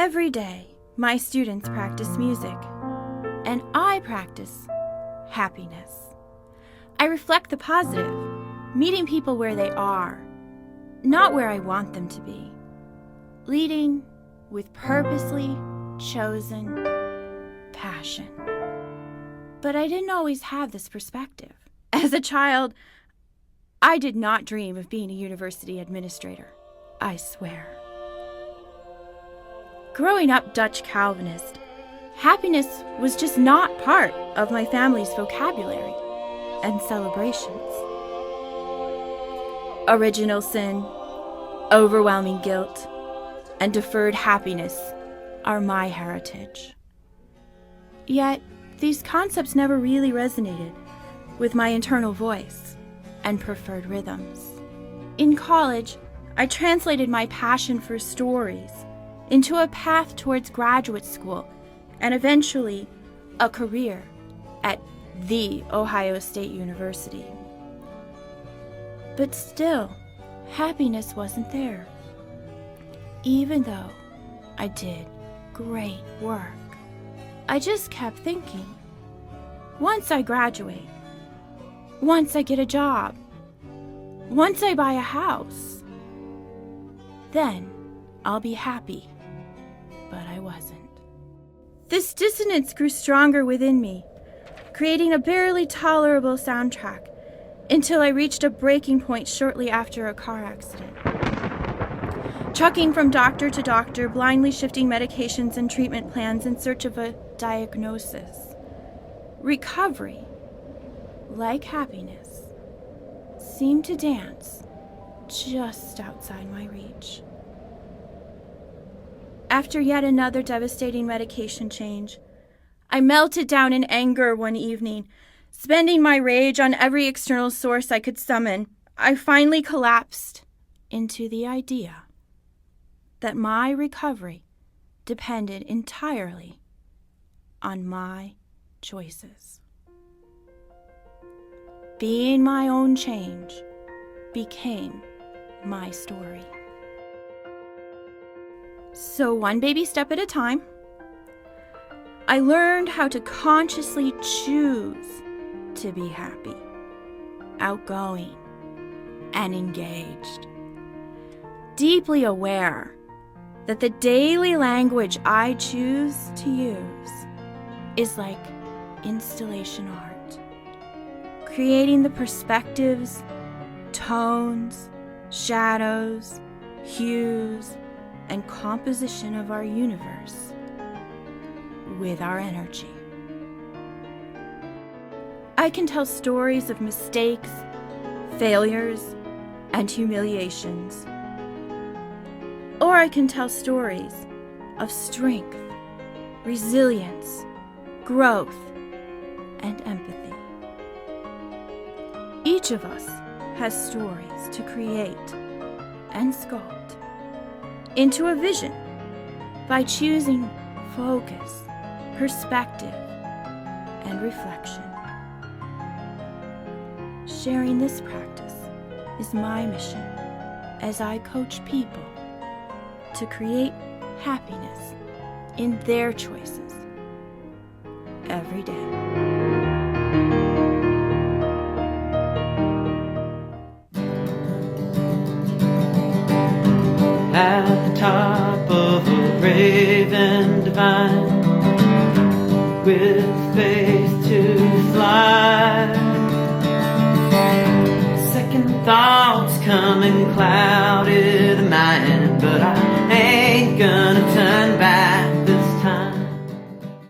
Every day, my students practice music, and I practice happiness. I reflect the positive, meeting people where they are, not where I want them to be, leading with purposely chosen passion. But I didn't always have this perspective. As a child, I did not dream of being a university administrator, I swear. Growing up Dutch Calvinist, happiness was just not part of my family's vocabulary and celebrations. Original sin, overwhelming guilt, and deferred happiness are my heritage. Yet, these concepts never really resonated with my internal voice and preferred rhythms. In college, I translated my passion for stories into a path towards graduate school and eventually a career at the Ohio State University. But still, happiness wasn't there, even though I did great work. I just kept thinking, once I graduate, once I get a job, once I buy a house, then I'll be happy. But I wasn't. This dissonance grew stronger within me, creating a barely tolerable soundtrack until I reached a breaking point shortly after a car accident. Trucking from doctor to doctor, blindly shifting medications and treatment plans in search of a diagnosis. Recovery, like happiness, seemed to dance just outside my reach. After yet another devastating medication change, I melted down in anger one evening. Spending my rage on every external source I could summon, I finally collapsed into the idea that my recovery depended entirely on my choices. Being my own change became my story. So one baby step at a time, I learned how to consciously choose to be happy, outgoing, and engaged. Deeply aware that the daily language I choose to use is like installation art, creating the perspectives, tones, shadows, hues, and composition of our universe with our energy. I can tell stories of mistakes, failures, and humiliations. Or I can tell stories of strength, resilience, growth, and empathy. Each of us has stories to create and sculpt into a vision by choosing focus, perspective, and reflection. Sharing this practice is my mission as I coach people to create happiness in their choices every day. At the top of a raven divine, with faith to fly. Second thoughts come and clouded the mind, but I ain't gonna turn